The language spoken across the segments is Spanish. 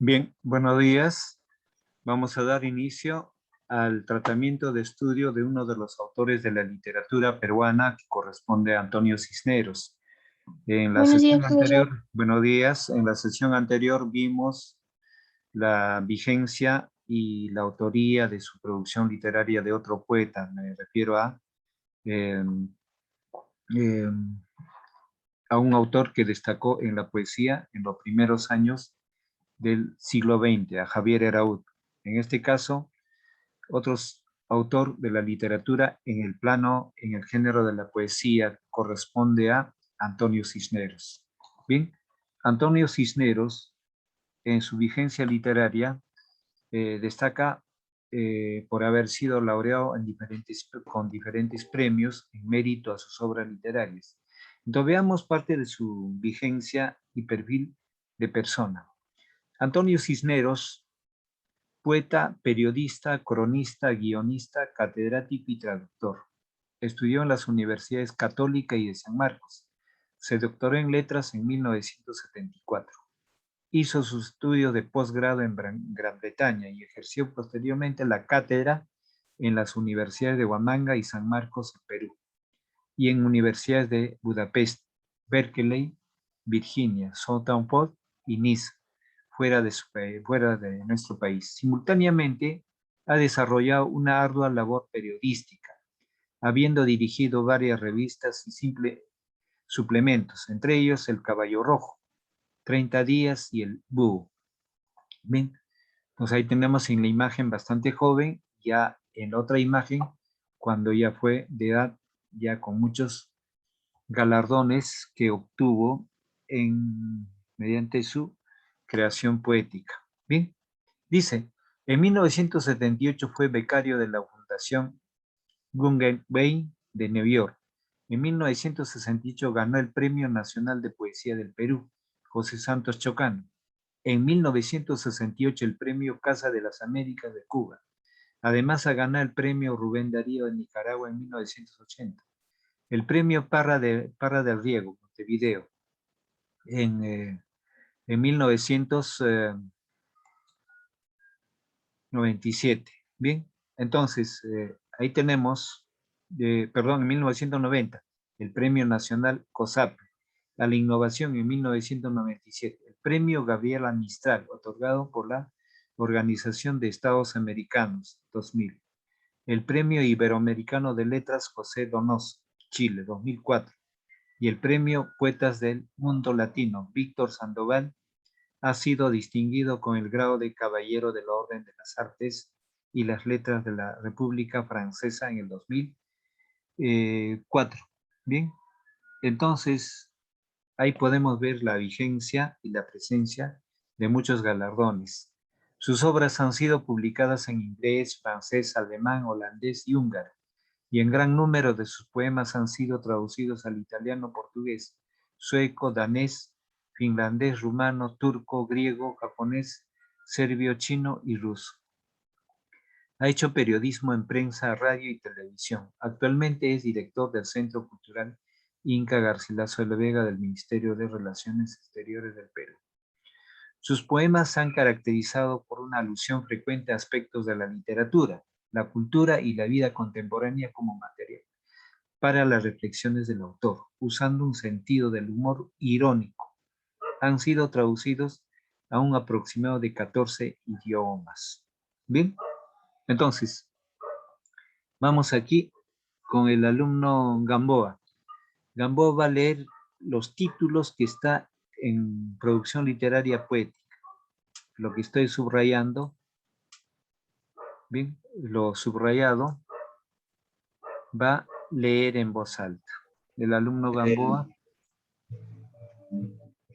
Bien, buenos días. Vamos a dar inicio al tratamiento de estudio de uno de los autores de la literatura peruana que corresponde a Antonio Cisneros. En la Buenos días, sesión profesor. anterior, buenos días, en la sesión anterior vimos la vigencia y la autoría de su producción literaria de otro poeta. Me refiero eh, eh, a un autor que destacó en la poesía en los primeros años del siglo XX, a Javier Eraud. En este caso, otros autor de la literatura en el plano, en el género de la poesía, corresponde a Antonio Cisneros. Bien, Antonio Cisneros, en su vigencia literaria, destaca por haber sido laureado con diferentes premios en mérito a sus obras literarias. Entonces veamos parte de su vigencia y perfil de persona. Antonio Cisneros, poeta, periodista, cronista, guionista, catedrático y traductor. Estudió en las universidades Católica y de San Marcos. Se doctoró en letras en 1974. Hizo sus estudios de posgrado en Gran Bretaña y ejerció posteriormente la cátedra en las universidades de Huamanga y San Marcos, en Perú, y en universidades de Budapest, Berkeley, Virginia, Southampton y Niza, fuera de nuestro país. Simultáneamente, ha desarrollado una ardua labor periodística, habiendo dirigido varias revistas y suplementos, entre ellos El Caballo Rojo, 30 días y El Búho. Bien, pues ahí tenemos en la imagen bastante joven, ya en la otra imagen, cuando ya fue de edad, ya con muchos galardones que obtuvo mediante su creación poética. Bien, dice, en 1978 fue becario de la Fundación Guggenheim de New York. En 1968 ganó el Premio Nacional de Poesía del Perú, José Santos Chocano. En 1968 el Premio Casa de las Américas de Cuba. Además ha ganado el Premio Rubén Darío de Nicaragua en 1980. El Premio Parra del Riego, Montevideo, en 1997. Bien, entonces ahí tenemos, en 1990, el Premio Nacional COSAP a la Innovación en 1997, el Premio Gabriela Mistral, otorgado por la Organización de Estados Americanos, 2000, el Premio Iberoamericano de Letras José Donoso, Chile, 2004, y el Premio Poetas del Mundo Latino, Víctor Sandoval, ha sido distinguido con el grado de Caballero de la Orden de las Artes y las Letras de la República Francesa en el 2004. Bien, entonces ahí podemos ver la vigencia y la presencia de muchos galardones. Sus obras han sido publicadas en inglés, francés, alemán, holandés y húngaro, y en gran número de sus poemas han sido traducidos al italiano, portugués, sueco, danés, finlandés, rumano, turco, griego, japonés, serbio, chino y ruso. Ha hecho periodismo en prensa, radio y televisión. Actualmente es director del Centro Cultural Inca Garcilaso de la Vega del Ministerio de Relaciones Exteriores del Perú. Sus poemas se han caracterizado por una alusión frecuente a aspectos de la literatura, la cultura y la vida contemporánea como material para las reflexiones del autor, usando un sentido del humor irónico. Han sido traducidos a un aproximado de 14 idiomas. Bien, entonces, vamos aquí con el alumno Gamboa. Gamboa va a leer los títulos que está en producción literaria poética. Lo que estoy subrayando, bien, lo subrayado va a leer en voz alta. El alumno Gamboa.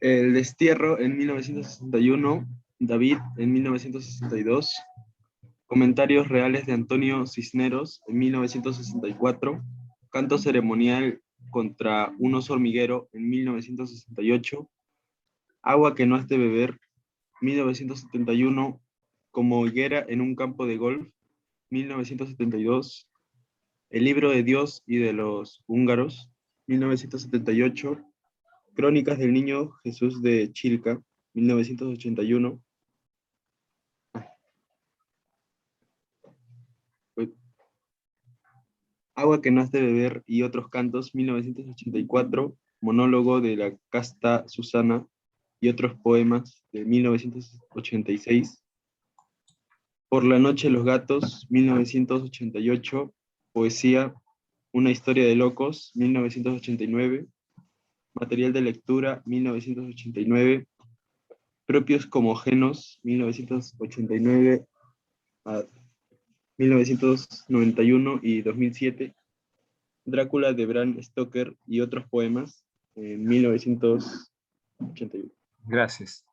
El Destierro en 1961, David en 1962, Comentarios reales de Antonio Cisneros en 1964, Canto ceremonial contra un oso hormiguero en 1968, Agua que no has de beber, 1971, Como higuera en un campo de golf, 1972, El libro de Dios y de los húngaros, 1978, Crónicas del Niño Jesús de Chilca, 1981, Agua que no has de beber y otros cantos, 1984, monólogo de la casta Susana y otros poemas de 1986, Por la noche los gatos, 1988, poesía, Una historia de locos, 1989, material de lectura, 1989, propios como genos, 1989 a 1991 y 2007, Drácula de Bram Stoker y otros poemas, en 1981. Gracias.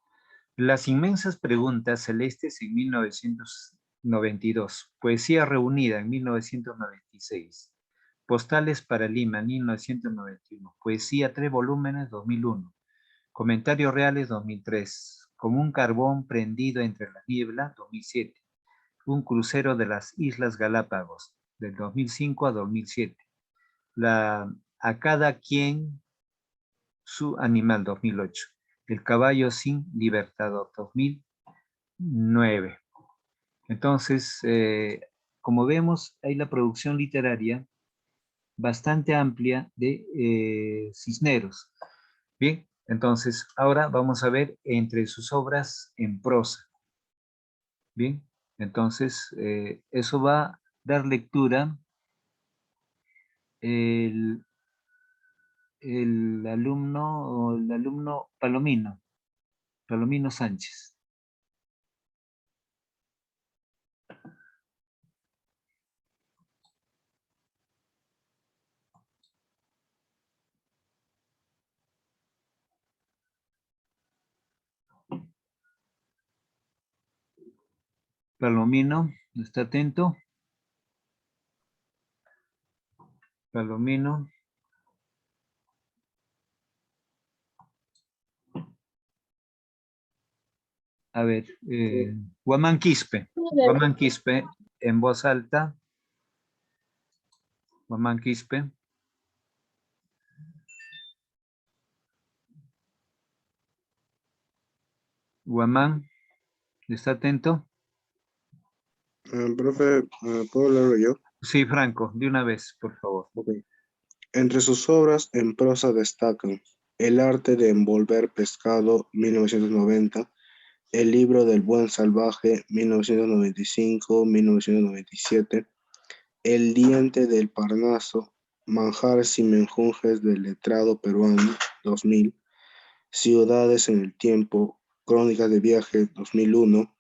Las inmensas preguntas celestes en 1992. Poesía reunida en 1996. Postales para Lima, 1991. Poesía 3 volúmenes, 2001. Comentarios reales, 2003. Como un carbón prendido entre la niebla, 2007. Un crucero de las Islas Galápagos, del 2005 a 2007. A cada quien su animal, 2008. El caballo sin libertador, 2009. Entonces, como vemos, hay la producción literaria bastante amplia de Cisneros. Bien, entonces ahora vamos a ver entre sus obras en prosa. Bien, entonces eso va a dar lectura el, el alumno Palomino Sánchez. Palomino, ¿está atento? Palomino. A ver, Guamán Quispe. Guamán Quispe, en voz alta. Guamán Quispe. Guamán, ¿está atento? Profe, ¿puedo leerlo yo? Sí, Franco, de una vez, por favor. Ok. Entre sus obras en prosa destacan El arte de envolver pescado, 1990, El libro del buen salvaje, 1995-1997, El diente del Parnaso, Manjares y menjunjes del letrado peruano, 2000, Ciudades en el tiempo, Crónicas de viaje, 2001,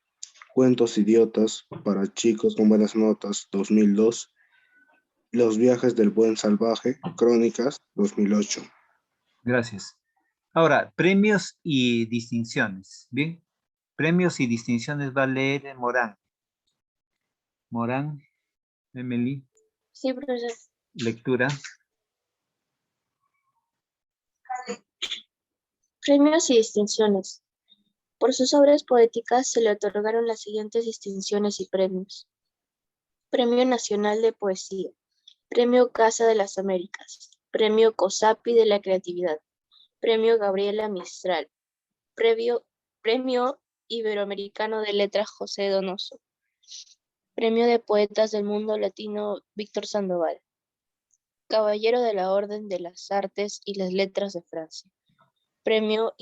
Cuentos idiotas para chicos con buenas notas, 2002, Los viajes del buen salvaje, Crónicas, 2008. Gracias. Ahora, premios y distinciones. Bien, premios y distinciones va a leer Morán. Morán, Emily. Sí, profesor. Lectura. Premios y distinciones. Por sus obras poéticas se le otorgaron las siguientes distinciones y premios. Premio Nacional de Poesía, Premio Casa de las Américas, Premio COSAPI de la Creatividad, Premio Gabriela Mistral, Premio Iberoamericano de Letras José Donoso, Premio de Poetas del Mundo Latino Víctor Sandoval, Caballero de la Orden de las Artes y las Letras de Francia, Premio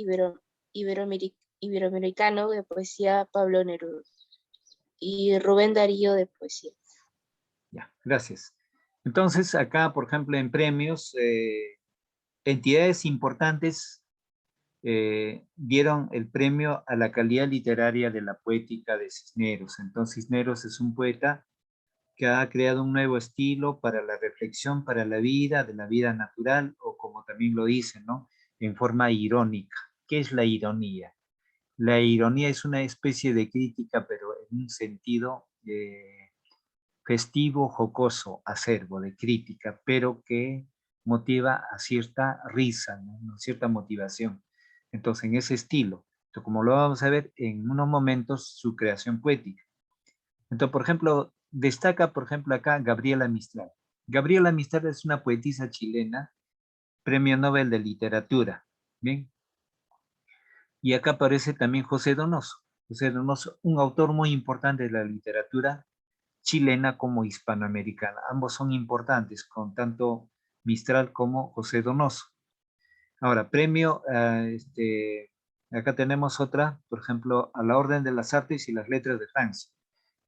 Iberoamericano de Poesía Pablo Neruda y Rubén Darío de Poesía. Ya, gracias. Entonces, acá, por ejemplo, en premios, entidades importantes dieron el premio a la calidad literaria de la poética de Cisneros. Entonces, Cisneros es un poeta que ha creado un nuevo estilo para la reflexión, para la vida, de la vida natural, o como también lo dicen, ¿no? En forma irónica. ¿Qué es la ironía? La ironía es una especie de crítica, pero en un sentido festivo, jocoso, acerbo, de crítica, pero que motiva a cierta risa, ¿no? Cierta motivación. Entonces, en ese estilo, entonces, como lo vamos a ver en unos momentos, su creación poética. Entonces, por ejemplo, destaca, por ejemplo, acá Gabriela Mistral. Gabriela Mistral es una poetisa chilena, Premio Nobel de Literatura. Bien. Y acá aparece también José Donoso. José Donoso, un autor muy importante de la literatura chilena como hispanoamericana. Ambos son importantes, con tanto Mistral como José Donoso. Ahora, premio, acá tenemos otra, por ejemplo, a la Orden de las Artes y las Letras de Francia,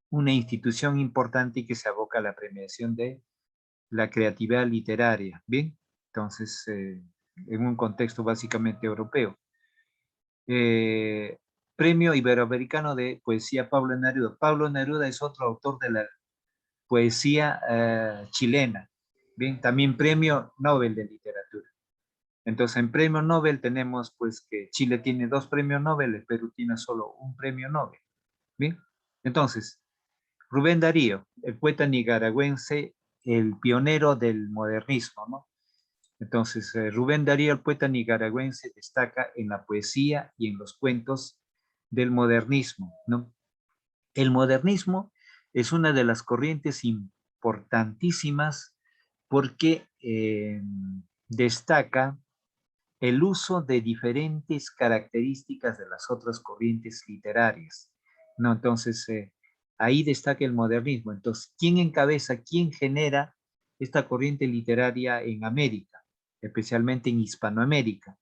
una institución importante que se aboca a la premiación de la creatividad literaria, ¿bien? Entonces, en un contexto básicamente europeo. Premio Iberoamericano de Poesía Pablo Neruda. Pablo Neruda es otro autor de la poesía chilena, ¿bien? También Premio Nobel de Literatura. Entonces, en Premio Nobel tenemos, pues, que Chile tiene 2 premios Nobel, el Perú tiene solo un premio Nobel, ¿bien? Entonces, Rubén Darío, el poeta nicaragüense, el pionero del modernismo, ¿no? Entonces, Rubén Darío, el poeta nicaragüense, destaca en la poesía y en los cuentos del modernismo, ¿no? El modernismo es una de las corrientes importantísimas porque destaca el uso de diferentes características de las otras corrientes literarias, ¿no? Entonces, ahí destaca el modernismo. Entonces, ¿quién encabeza, quién genera esta corriente literaria en América, especialmente en Hispanoamérica?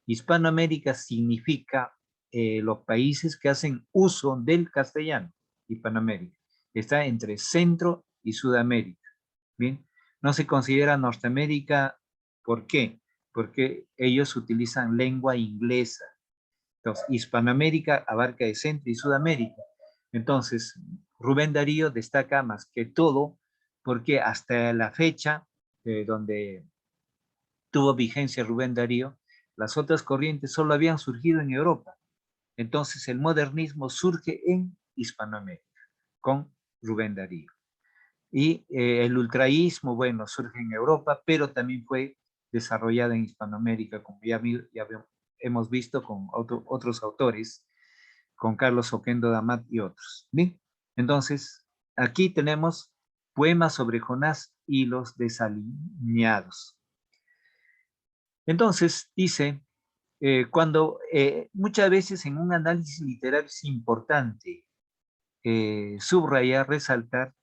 Hispanoamérica significa los países que hacen uso del castellano, Hispanoamérica. Está entre Centro y Sudamérica, ¿bien? No se considera Norteamérica, ¿por qué? Porque ellos utilizan lengua inglesa. Entonces, Hispanoamérica abarca de Centro y Sudamérica. Entonces, Rubén Darío destaca más que todo porque hasta la fecha donde tuvo vigencia Rubén Darío, las otras corrientes solo habían surgido en Europa. Entonces, el modernismo surge en Hispanoamérica con Rubén Darío. Y el ultraísmo, bueno, surge en Europa, pero también fue desarrollada en Hispanoamérica, como ya hemos visto con otros autores, con Carlos Oquendo Damat y otros. ¿Bien? Entonces, aquí tenemos poemas sobre Jonás y los desalineados. Entonces, dice, cuando muchas veces en un análisis literario es importante subrayar, resaltar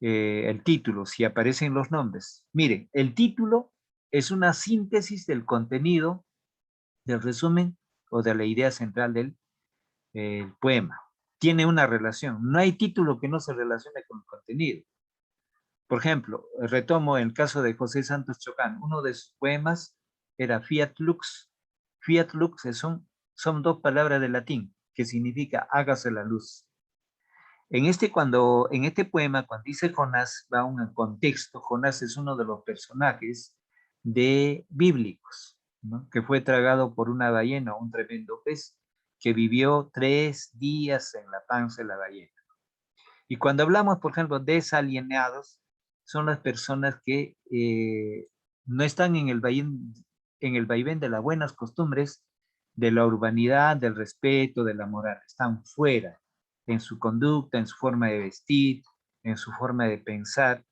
el título, si aparecen los nombres. Miren, el título es una síntesis del contenido, del resumen o de la idea central del poema. Tiene una relación. No hay título que no se relacione con el contenido. Por ejemplo, retomo el caso de José Santos Chocán. Uno de sus poemas era Fiat Lux. Fiat Lux son 2 palabras de latín que significa hágase la luz. En este poema, cuando dice Jonás, va un contexto. Jonás es uno de los personajes bíblicos, ¿no? Que fue tragado por una ballena, un tremendo pez, que vivió 3 días en la panza de la ballena. Y cuando hablamos, por ejemplo, de desalienados, son las personas que no están en el vaivén de las buenas costumbres, de la urbanidad, del respeto, de la moral. Están fuera en su conducta, en su forma de vestir, en su forma de pensar.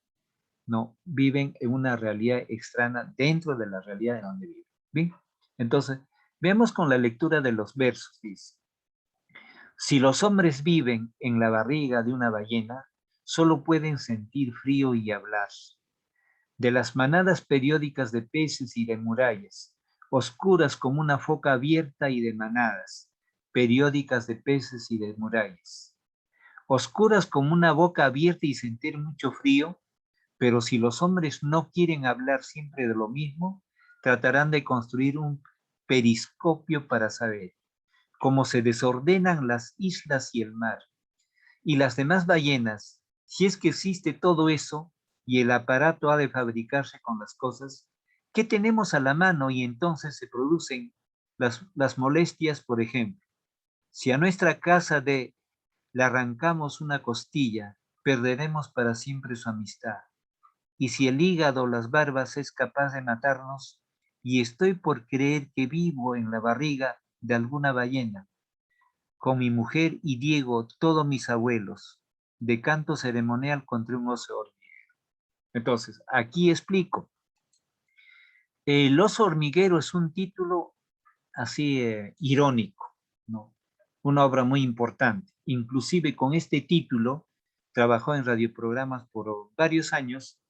No, viven en una realidad extraña dentro de la realidad de donde viven. ¿Bien? Entonces, veamos con la lectura de los versos, dice. Si los hombres viven en la barriga de una ballena, solo pueden sentir frío y hablar. De las manadas periódicas de peces y de murallas, oscuras como una foca abierta y de manadas, periódicas de peces y de murallas. Oscuras como una boca abierta y sentir mucho frío, pero si los hombres no quieren hablar siempre de lo mismo, tratarán de construir un periscopio para saber cómo se desordenan las islas y el mar. Y las demás ballenas, si es que existe todo eso y el aparato ha de fabricarse con las cosas, ¿qué tenemos a la mano? Y entonces se producen las molestias, por ejemplo. Si a nuestra casa le arrancamos una costilla, perderemos para siempre su amistad. Y si el hígado, las barbas, es capaz de matarnos, y estoy por creer que vivo en la barriga de alguna ballena, con mi mujer y Diego, todos mis abuelos, de canto ceremonial contra un oso hormiguero. Entonces, aquí explico. El oso hormiguero es un título así irónico, ¿no? Una obra muy importante. Inclusive con este título trabajó en radioprogramas por varios años,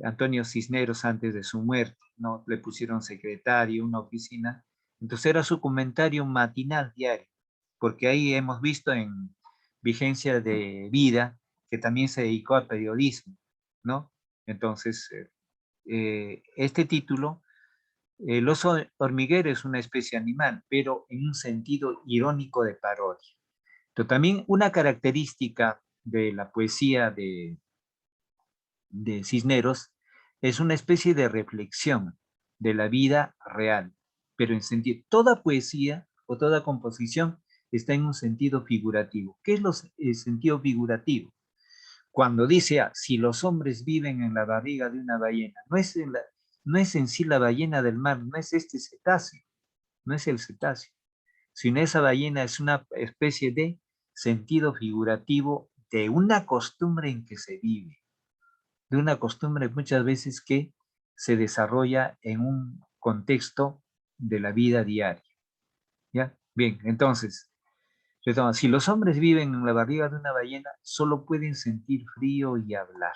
Antonio Cisneros antes de su muerte, ¿no? Le pusieron secretario, una oficina. Entonces era su comentario matinal diario, porque ahí hemos visto en Vigencia de Vida que también se dedicó al periodismo, ¿no? Entonces, este título, el oso hormiguero es una especie animal, pero en un sentido irónico de parodia. Pero también una característica de la poesía de Cisneros es una especie de reflexión de la vida real, pero en sentido, toda poesía o toda composición está en un sentido figurativo. ¿Qué es el sentido figurativo? Cuando dice, si los hombres viven en la barriga de una ballena, no es en sí la ballena del mar, no es este cetáceo, no es el cetáceo, sino esa ballena es una especie de sentido figurativo de una costumbre en que se vive, de una costumbre muchas veces que se desarrolla en un contexto de la vida diaria. ¿Ya? Bien, entonces, si los hombres viven en la barriga de una ballena, solo pueden sentir frío y hablar.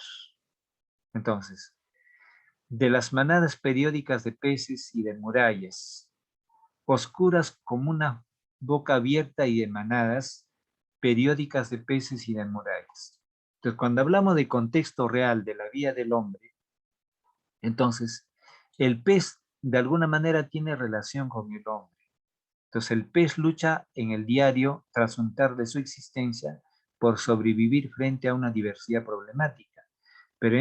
Entonces, de las manadas periódicas de peces y de murallas, oscuras como una boca abierta y de manadas periódicas de peces y de murallas. Entonces, cuando hablamos de contexto real de la vida del hombre, entonces, el pez de alguna manera tiene relación con el hombre. Entonces, el pez lucha en el diario trasuntar de su existencia por sobrevivir frente a una diversidad problemática. Pero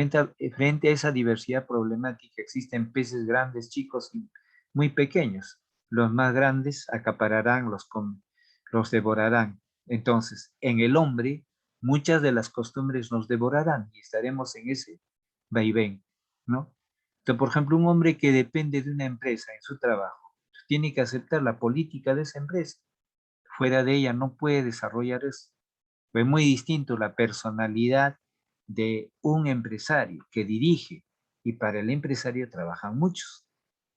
frente a esa diversidad problemática existen peces grandes, chicos y muy pequeños. Los más grandes acapararán, los devorarán. Entonces, en el hombre, muchas de las costumbres nos devorarán y estaremos en ese vaivén, ¿no? Entonces, por ejemplo, un hombre que depende de una empresa en su trabajo, tiene que aceptar la política de esa empresa. Fuera de ella no puede desarrollar eso. Es muy distinto la personalidad de un empresario que dirige, y para el empresario trabajan muchos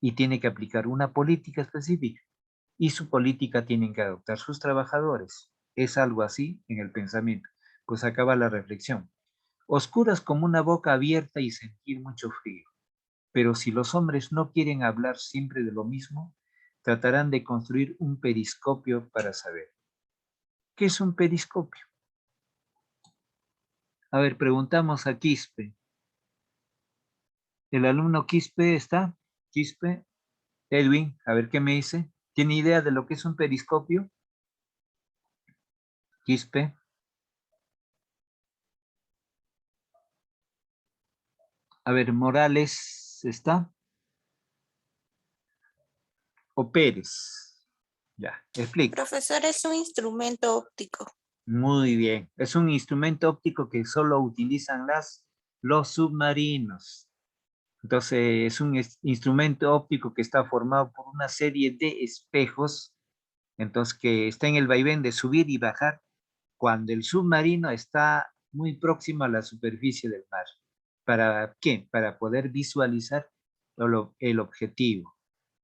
y tiene que aplicar una política específica y su política tienen que adoptar sus trabajadores. Es algo así en el pensamiento. Pues acaba la reflexión. Oscuras como una boca abierta y sentir mucho frío. Pero si los hombres no quieren hablar siempre de lo mismo, tratarán de construir un periscopio para saber. ¿Qué es un periscopio? A ver, preguntamos a Quispe. ¿El alumno Quispe está? Quispe, Edwin, a ver qué me dice. ¿Tiene idea de lo que es un periscopio? Quispe. A ver, Morales, ¿está? ¿O Pérez? Ya, explica. Profesor, es un instrumento óptico. Muy bien. Es un instrumento óptico que solo utilizan los submarinos. Entonces, es un instrumento óptico que está formado por una serie de espejos, entonces que está en el vaivén de subir y bajar cuando el submarino está muy próximo a la superficie del mar. ¿Para qué? Para poder visualizar el objetivo.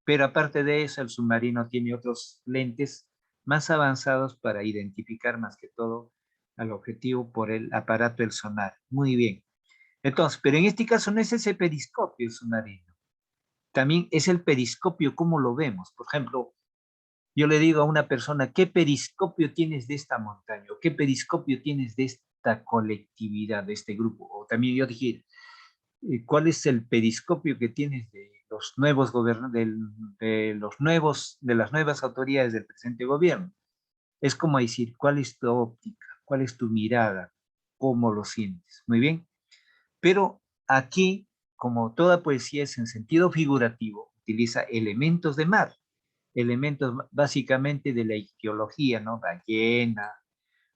Pero aparte de eso, el submarino tiene otros lentes más avanzados para identificar más que todo al objetivo por el aparato del sonar. Muy bien. Entonces, pero en este caso no es ese periscopio submarino. También es el periscopio, ¿cómo lo vemos? Por ejemplo, yo le digo a una persona, ¿qué periscopio tienes de esta montaña? ¿O qué periscopio tienes de esta colectividad, de este grupo? O también yo dije, ¿cuál es el periscopio que tienes de los nuevos de las nuevas autoridades del presente gobierno? Es como decir, ¿cuál es tu óptica? ¿Cuál es tu mirada? ¿Cómo lo sientes? Muy bien. Pero aquí, como toda poesía es en sentido figurativo, utiliza elementos de mar, elementos básicamente de la ictiología, ¿no? Ballena,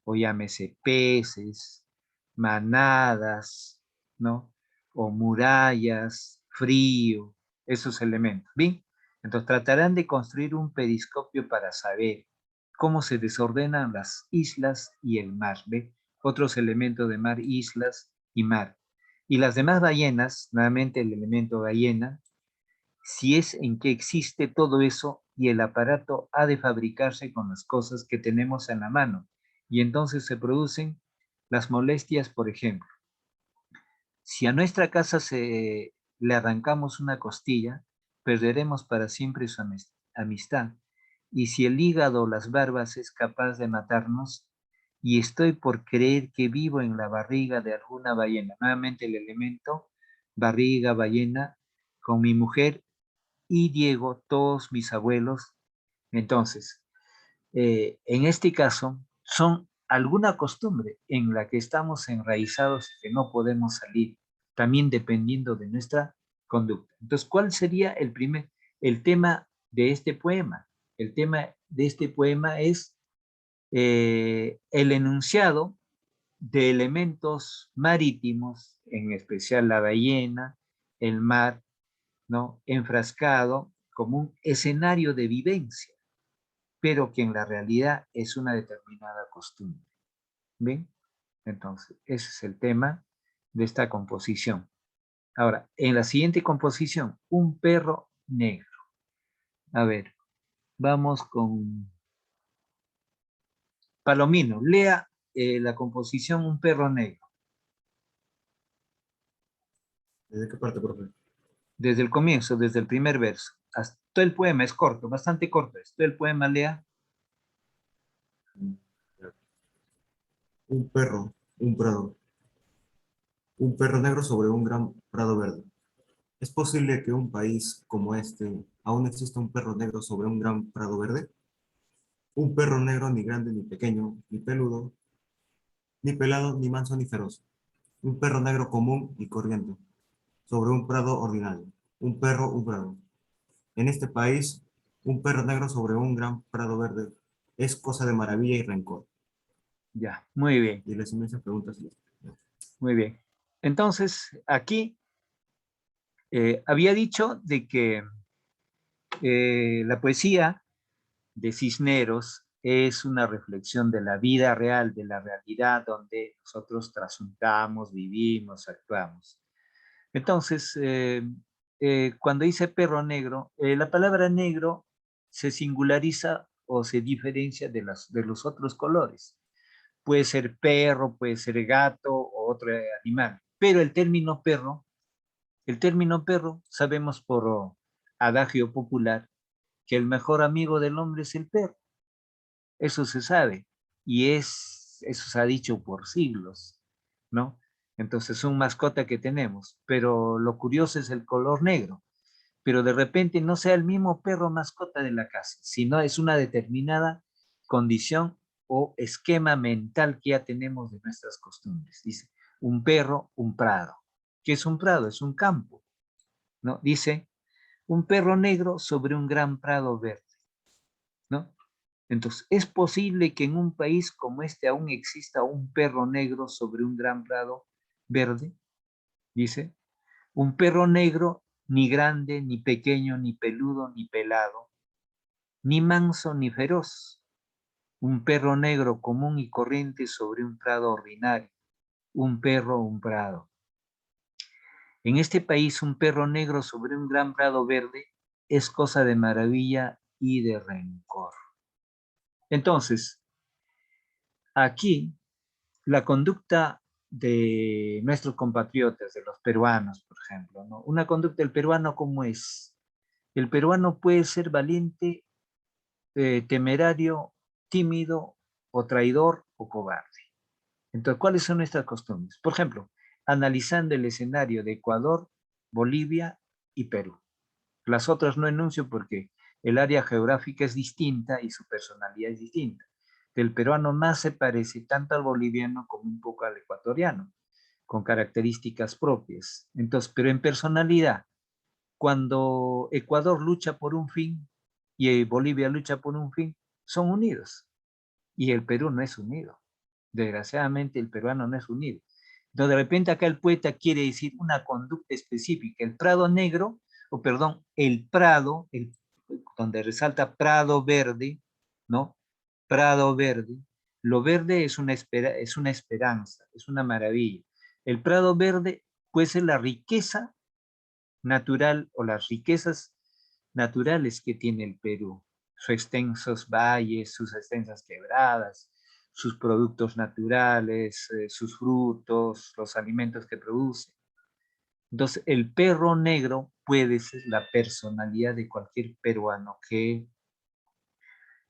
o llámese peces, manadas, ¿no? O murallas, frío, esos elementos, ¿bien? Entonces tratarán de construir un periscopio para saber cómo se desordenan las islas y el mar, ¿ve? Otros elementos de mar, islas y mar. Y las demás ballenas, nuevamente el elemento ballena, si es en que existe todo eso y el aparato ha de fabricarse con las cosas que tenemos en la mano. Y entonces se producen las molestias, por ejemplo. Si a nuestra casa le arrancamos una costilla, perderemos para siempre su amistad. Y si el hígado o las barbas es capaz de matarnos, y estoy por creer que vivo en la barriga de alguna ballena. Nuevamente el elemento barriga, ballena, con mi mujer y Diego, todos mis abuelos. Entonces, en este caso, son alguna costumbre en la que estamos enraizados y que no podemos salir, también dependiendo de nuestra conducta. Entonces, ¿cuál sería el tema de este poema? El tema de este poema es el enunciado de elementos marítimos, en especial la ballena, el mar, ¿no? Enfrascado como un escenario de vivencia, pero que en la realidad es una determinada costumbre. ¿Bien? Entonces, ese es el tema de esta composición. Ahora, en la siguiente composición, un perro negro. A ver, vamos con Palomino. Lea la composición Un perro negro. ¿Desde qué parte, profe? Desde el comienzo, desde el primer verso. Hasta todo el poema es corto, bastante corto. Todo el poema, lea. Un perro, un prado. Un perro negro sobre un gran prado verde. ¿Es posible que un país como este aún exista un perro negro sobre un gran prado verde? Un perro negro ni grande ni pequeño, ni peludo, ni pelado, ni manso, ni feroz. Un perro negro común y corriente, sobre un prado ordinario. Un perro, un prado. En este país, un perro negro sobre un gran prado verde es cosa de maravilla y rencor. Ya, muy bien, Y les inmensas preguntas. muy bien. Entonces, aquí había dicho de que la poesía de Cisneros es una reflexión de la vida real, de la realidad donde nosotros trasuntamos, vivimos, actuamos. Entonces, cuando dice perro negro, la palabra negro se singulariza o se diferencia de los otros colores. Puede ser perro, puede ser gato o otro animal, pero el término perro, sabemos por adagio popular que el mejor amigo del hombre es el perro. Eso se sabe y eso se ha dicho por siglos, ¿no? Entonces es un mascota que tenemos, pero lo curioso es el color negro, pero de repente no sea el mismo perro mascota de la casa, sino es una determinada condición o esquema mental que ya tenemos de nuestras costumbres. Dice, un perro, un prado. ¿Qué es un prado? Es un campo, ¿no? Dice, un perro negro sobre un gran prado verde, ¿no? Entonces, ¿es posible que en un país como este aún exista un perro negro sobre un gran prado verde? Dice, un perro negro ni grande, ni pequeño, ni peludo, ni pelado, ni manso, ni feroz. Un perro negro común y corriente sobre un prado ordinario. Un perro, un prado. En este país, un perro negro sobre un gran prado verde es cosa de maravilla y de rencor. Entonces, aquí la conducta de nuestros compatriotas, de los peruanos, por ejemplo, ¿no? Una conducta del peruano, ¿cómo es? El peruano puede ser valiente, temerario, tímido, o traidor, o cobarde. Entonces, ¿cuáles son nuestras costumbres? Por ejemplo, analizando el escenario de Ecuador, Bolivia y Perú. Las otras no enuncio porque el área geográfica es distinta y su personalidad es distinta. El peruano más se parece tanto al boliviano como un poco al ecuatoriano, con características propias. Entonces, pero en personalidad, cuando Ecuador lucha por un fin y Bolivia lucha por un fin, son unidos. Y el Perú no es unido. Desgraciadamente, el peruano no es unido. Entonces, de repente acá el poeta quiere decir una conducta específica. El prado negro, o perdón, el prado, donde resalta prado verde, ¿no? Prado verde. Lo verde es una esperanza, es una maravilla. El prado verde puede ser la riqueza natural o las riquezas naturales que tiene el Perú. Sus extensos valles, sus extensas quebradas, sus productos naturales, sus frutos, los alimentos que produce. Entonces, el perro negro puede ser la personalidad de cualquier peruano que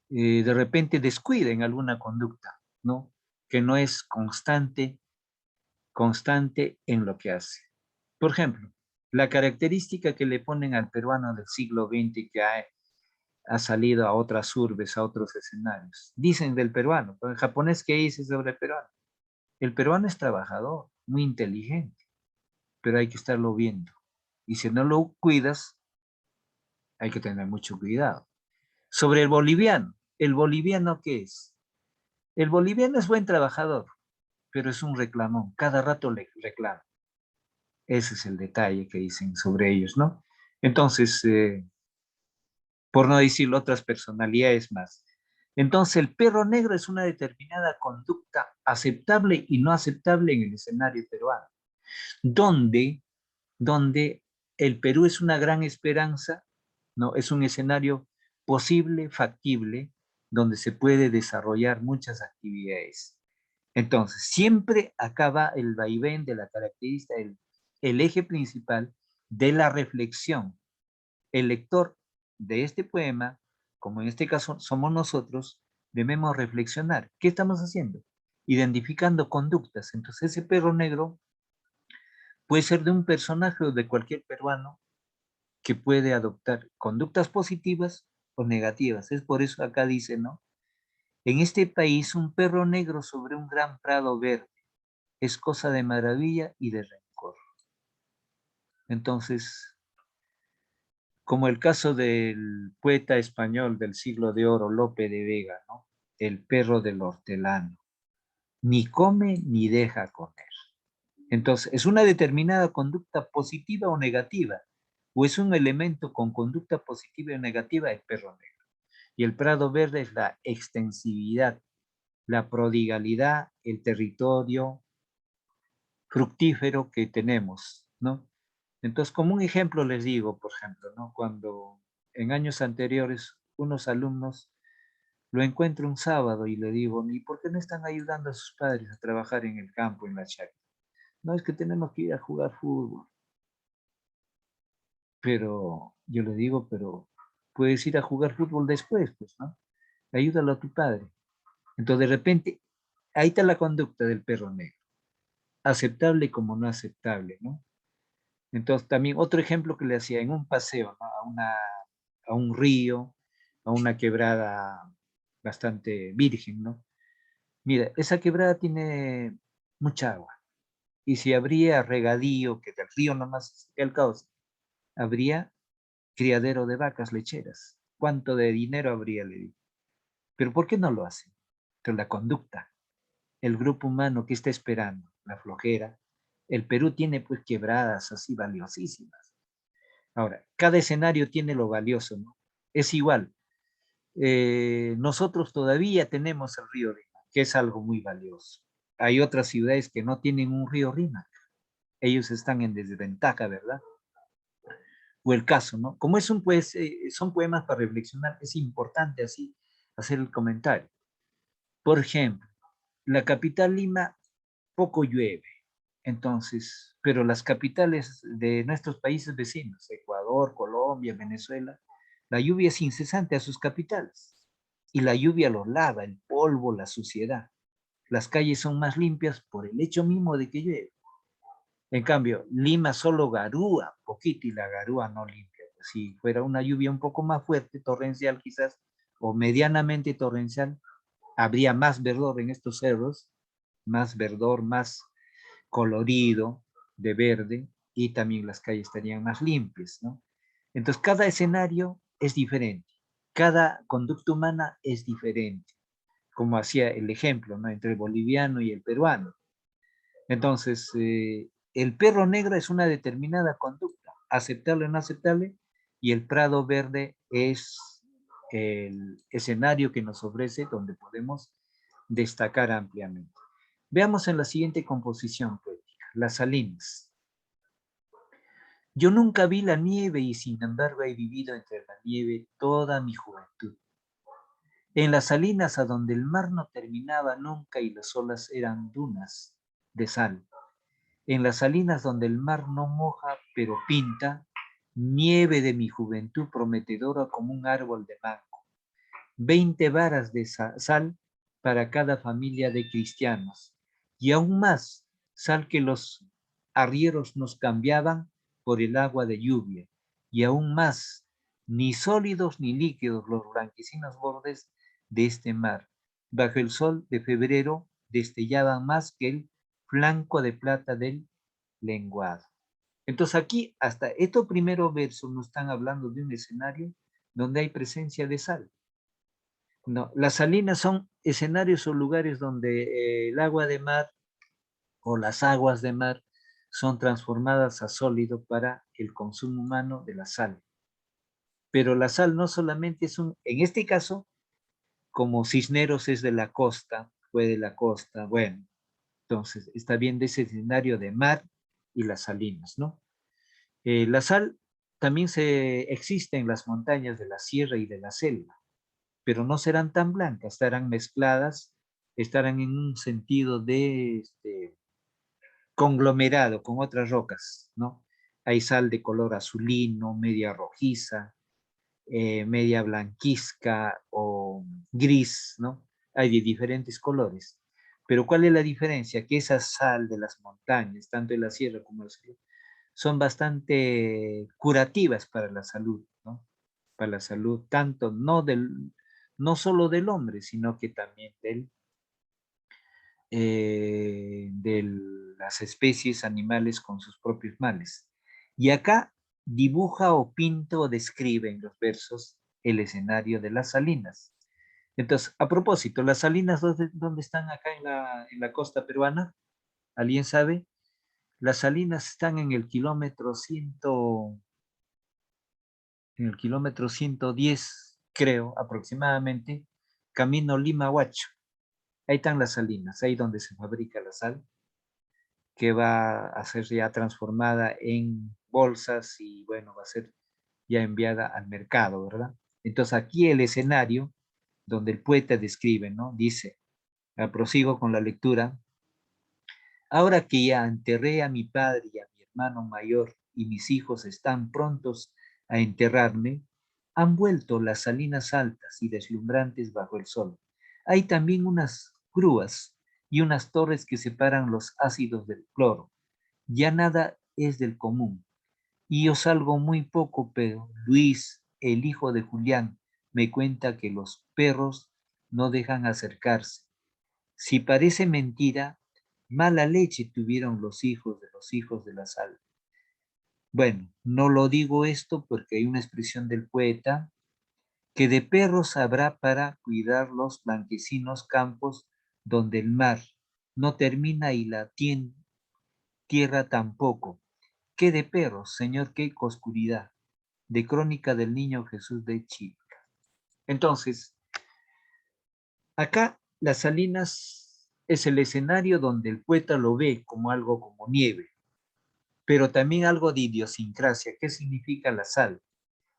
de repente descuida en alguna conducta, ¿no? Que no es constante en lo que hace. Por ejemplo, la característica que le ponen al peruano del siglo XX que ha salido a otras urbes, a otros escenarios. Dicen del peruano, pero en japonés, ¿qué dice sobre el peruano? El peruano es trabajador, muy inteligente, pero hay que estarlo viendo. Y si no lo cuidas, hay que tener mucho cuidado. Sobre ¿el boliviano qué es? El boliviano es buen trabajador, pero es un reclamón, cada rato le reclama. Ese es el detalle que dicen sobre ellos, ¿no? Entonces, por no decir otras personalidades más. Entonces, el perro negro es una determinada conducta aceptable y no aceptable en el escenario peruano, donde el Perú es una gran esperanza, ¿no? Es un escenario posible, factible, donde se puede desarrollar muchas actividades. Entonces, siempre acaba el vaivén de la característica, el eje principal de la reflexión. El lector de este poema, como en este caso somos nosotros, debemos reflexionar. ¿Qué estamos haciendo? Identificando conductas. Entonces, ese perro negro puede ser de un personaje o de cualquier peruano que puede adoptar conductas positivas o negativas. Es por eso acá dice, ¿no? En este país, un perro negro sobre un gran prado verde es cosa de maravilla y de rencor. Entonces, como el caso del poeta español del siglo de oro, Lope de Vega, ¿no? El perro del hortelano. Ni come ni deja comer. Entonces, ¿es una determinada conducta positiva o negativa? ¿O es un elemento con conducta positiva o negativa? El perro negro. Y el prado verde es la extensividad, la prodigalidad, el territorio fructífero que tenemos, ¿no? Entonces, como un ejemplo les digo, por ejemplo, ¿no? Cuando en años anteriores unos alumnos lo encuentro un sábado y le digo, ¿y por qué no están ayudando a sus padres a trabajar en el campo, en la chacra? No, es que tenemos que ir a jugar fútbol. Pero yo le digo, pero puedes ir a jugar fútbol después, pues, ¿no? Ayúdalo a tu padre. Entonces, de repente, ahí está la conducta del perro negro. Aceptable como no aceptable, ¿no? Entonces, también otro ejemplo que le hacía en un paseo, ¿no? A un río, a una quebrada bastante virgen, ¿no? Mira, esa quebrada tiene mucha agua. Y si habría regadío, que del río nomás es el caos, habría criadero de vacas lecheras. ¿Cuánto de dinero habría, le digo? Pero ¿por qué no lo hacen? Pero la conducta, el grupo humano que está esperando, la flojera. El Perú tiene pues quebradas así valiosísimas. Ahora, cada escenario tiene lo valioso, ¿no? Es igual. Nosotros todavía tenemos el río Rímac, que es algo muy valioso. Hay otras ciudades que no tienen un río Rímac. Ellos están en desventaja, ¿verdad? O el caso, ¿no? Como es pues, son poemas para reflexionar, es importante así hacer el comentario. Por ejemplo, la capital Lima poco llueve, entonces, pero las capitales de nuestros países vecinos, Ecuador, Colombia, Venezuela, la lluvia es incesante a sus capitales y la lluvia los lava, el polvo, la suciedad. Las calles son más limpias por el hecho mismo de que llueve. En cambio, Lima solo garúa poquito y la garúa no limpia. Si fuera una lluvia un poco más fuerte, torrencial quizás, o medianamente torrencial, habría más verdor en estos cerros, más verdor, más colorido de verde, y también las calles estarían más limpias, ¿no? Entonces, cada escenario es diferente, cada conducta humana es diferente, como hacía el ejemplo, ¿no? Entre el boliviano y el peruano. Entonces, el perro negro es una determinada conducta, aceptable o no aceptable, y el prado verde es el escenario que nos ofrece donde podemos destacar ampliamente. Veamos en la siguiente composición poética, Las Salinas. Yo nunca vi la nieve y sin embargo he vivido entre la nieve toda mi juventud. En las salinas a donde el mar no terminaba nunca y las olas eran dunas de sal. En las salinas donde el mar no moja pero pinta, nieve de mi juventud prometedora como un árbol de mango. 20 varas de sal para cada familia de cristianos. Y aún más, sal que los arrieros nos cambiaban por el agua de lluvia. Y aún más, ni sólidos ni líquidos los blanquecinos bordes de este mar. Bajo el sol de febrero destellaban más que el flanco de plata del lenguado. Entonces aquí, hasta estos primeros versos nos están hablando de un escenario donde hay presencia de sal. No, las salinas son escenarios o lugares donde el agua de mar o las aguas de mar son transformadas a sólido para el consumo humano de la sal. Pero la sal no solamente es en este caso, como Cisneros es de la costa, fue de la costa, bueno, entonces está bien de ese escenario de mar y las salinas, ¿no? La sal también existe en las montañas de la sierra y de la selva, pero no serán tan blancas, estarán mezcladas, estarán en un sentido de conglomerado con otras rocas, ¿no? Hay sal de color azulino, media rojiza, media blanquizca o gris, ¿no? Hay de diferentes colores. Pero ¿cuál es la diferencia? Que esa sal de las montañas, tanto de la sierra como de la selva, son bastante curativas para la salud, ¿no? Para la salud, tanto no solo del hombre, sino que también de las especies animales con sus propios males. Y acá dibuja o pinta o describe en los versos el escenario de las salinas. Entonces, a propósito, las salinas, ¿dónde están acá en la costa peruana? ¿Alguien sabe? Las salinas están en el kilómetro 110, creo, aproximadamente, camino Lima-Huacho. Ahí están las salinas, ahí donde se fabrica la sal, que va a ser ya transformada en bolsas y, bueno, va a ser ya enviada al mercado, ¿verdad? Entonces aquí el escenario donde el poeta describe, ¿no? Dice, prosigo con la lectura: ahora que ya enterré a mi padre y a mi hermano mayor y mis hijos están prontos a enterrarme, han vuelto las salinas altas y deslumbrantes bajo el sol. Hay también unas grúas y unas torres que separan los ácidos del cloro. Ya nada es del común. Y yo salgo muy poco, pero Luis, el hijo de Julián, me cuenta que los perros no dejan acercarse. Si parece mentira, mala leche tuvieron los hijos de la sal. Bueno, no lo digo esto porque hay una expresión del poeta que de perros habrá para cuidar los blanquecinos campos donde el mar no termina y la tierra tampoco. ¿Qué de perros, señor? ¿Qué oscuridad? De Crónica del Niño Jesús de Chilca. Entonces, acá las salinas es el escenario donde el poeta lo ve como algo como nieve, pero también algo de idiosincrasia. ¿Qué significa la sal?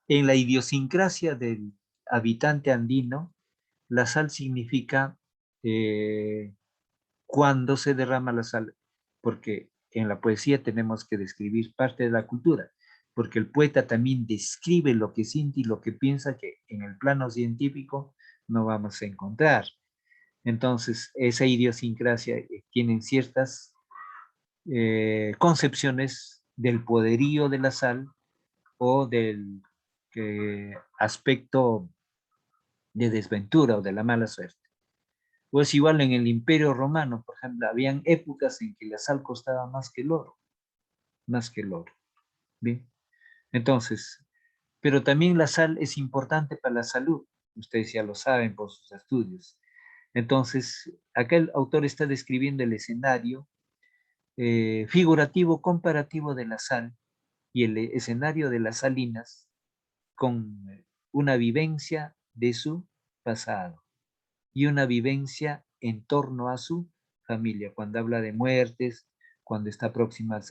En la idiosincrasia del habitante andino, la sal significa cuando se derrama la sal, porque en la poesía tenemos que describir parte de la cultura, porque el poeta también describe lo que siente y lo que piensa que en el plano científico no vamos a encontrar. Entonces, esa idiosincrasia tienen ciertas concepciones del poderío de la sal o del aspecto de desventura o de la mala suerte. Pues igual en el Imperio Romano, por ejemplo, habían épocas en que la sal costaba más que el oro, más que el oro. Bien, entonces, pero también la sal es importante para la salud, ustedes ya lo saben por sus estudios. Entonces, acá el autor está describiendo el escenario figurativo comparativo de la sal y el escenario de las salinas con una vivencia de su pasado y una vivencia en torno a su familia, cuando habla de muertes, cuando está próxima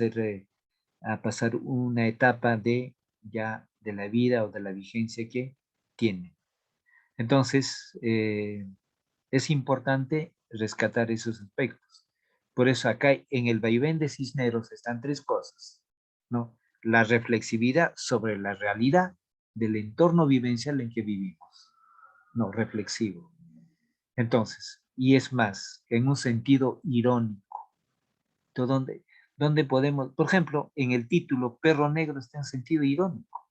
a pasar una etapa de ya de la vida o de la vigencia que tiene. Entonces, es importante rescatar esos aspectos. Por eso acá en el vaivén de Cisneros están tres cosas, ¿no? La reflexividad sobre la realidad del entorno vivencial en que vivimos, no, reflexivo. Entonces, y es más, en un sentido irónico, donde podemos, por ejemplo, en el título Perro Negro está en sentido irónico.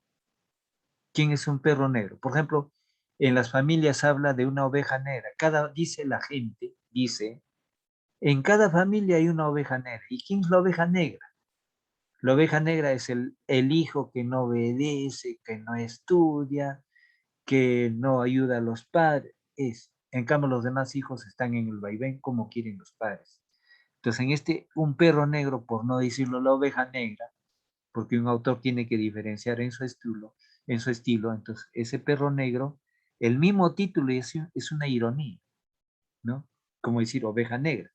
¿Quién es un perro negro? Por ejemplo, en las familias habla de una oveja negra. Dice la gente, dice, en cada familia hay una oveja negra. ¿Y quién es la oveja negra? La oveja negra es el hijo que no obedece, que no estudia, que no ayuda a los padres. En cambio, los demás hijos están en el vaivén como quieren los padres. Entonces, un perro negro, por no decirlo la oveja negra, porque un autor tiene que diferenciar en su estilo, entonces ese perro negro, el mismo título es una ironía, ¿no? Como decir oveja negra.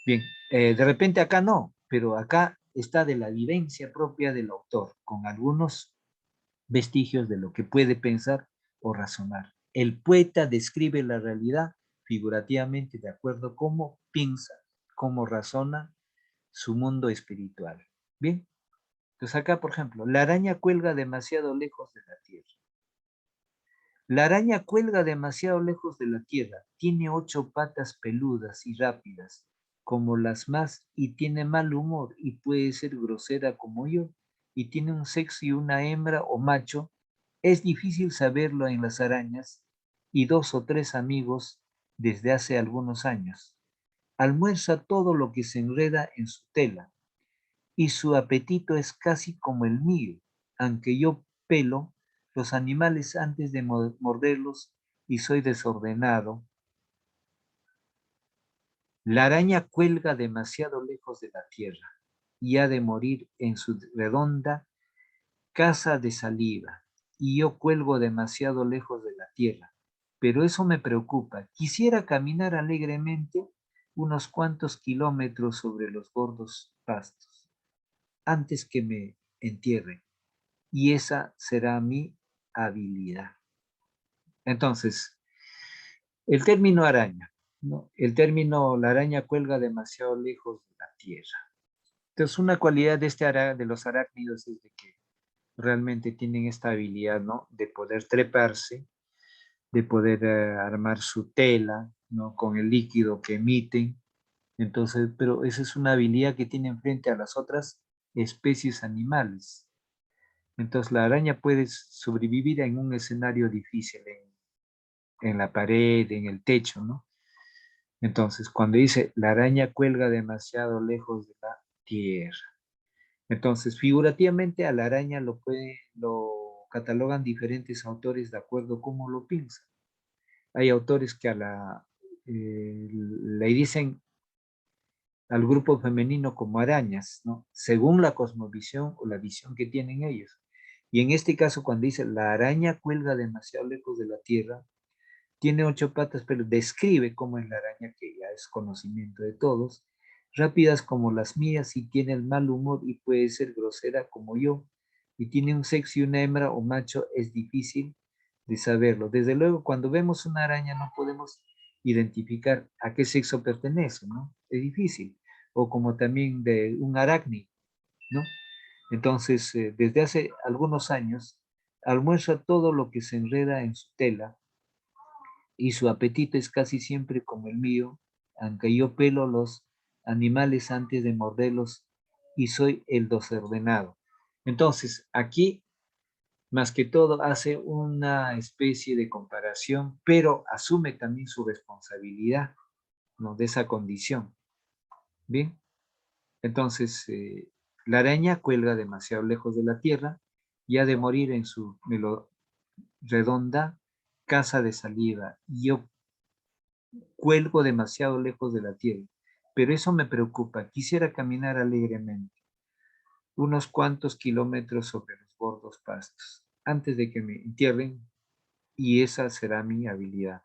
Bien, de repente acá no, pero acá está de la vivencia propia del autor, con algunos vestigios de lo que puede pensar o razonar. El poeta describe la realidad figurativamente de acuerdo a cómo piensa, cómo razona su mundo espiritual. Bien, entonces acá, por ejemplo, la araña cuelga demasiado lejos de la tierra. La araña cuelga demasiado lejos de la tierra. Tiene 8 patas peludas y rápidas, como las más, y tiene mal humor y puede ser grosera como yo, y tiene un sexo y una hembra o macho. Es difícil saberlo en las arañas y 2 o 3 amigos desde hace algunos años. Almuerza todo lo que se enreda en su tela y su apetito es casi como el mío, aunque yo pelo los animales antes de morderlos y soy desordenado. La araña cuelga demasiado lejos de la tierra y ha de morir en su redonda casa de saliva, y yo cuelgo demasiado lejos de la tierra, pero eso me preocupa. Quisiera caminar alegremente unos cuantos kilómetros sobre los gordos pastos antes que me entierren, y esa será mi habilidad. Entonces, el término araña, ¿no? El término la araña cuelga demasiado lejos de la tierra. Entonces, una cualidad de los arácnidos es de que realmente tienen esta habilidad, ¿no? De poder treparse, de poder armar su tela, ¿no? Con el líquido que emiten. Entonces, pero esa es una habilidad que tienen frente a las otras especies animales. Entonces la araña puede sobrevivir en un escenario difícil, en la pared, en el techo, ¿no? Entonces, cuando dice la araña cuelga demasiado lejos de la tierra. Entonces, figurativamente a la araña lo catalogan diferentes autores de acuerdo a cómo lo piensan. Hay autores que le dicen al grupo femenino como arañas, ¿no? Según la cosmovisión o la visión que tienen ellos. Y en este caso, cuando dice la araña cuelga demasiado lejos de la tierra, tiene 8 patas, pero describe cómo es la araña, que ya es conocimiento de todos, rápidas como las mías y tiene el mal humor y puede ser grosera como yo, y tiene un sexo y una hembra o macho, es difícil de saberlo. Desde luego, cuando vemos una araña no podemos identificar a qué sexo pertenece, ¿no? Es difícil. O como también de un arácnido, ¿no? Entonces, desde hace algunos años, almuerza todo lo que se enreda en su tela y su apetito es casi siempre como el mío, aunque yo pelo los animales antes de morderlos y soy el desordenado. Entonces, aquí, más que todo, hace una especie de comparación, pero asume también su responsabilidad, ¿no? De esa condición. Bien, entonces, la araña cuelga demasiado lejos de la tierra y ha de morir en su redonda casa de saliva. Y yo cuelgo demasiado lejos de la tierra, pero eso me preocupa. Quisiera caminar alegremente unos cuantos kilómetros sobre los gordos pastos antes de que me entierren, y esa será mi habilidad.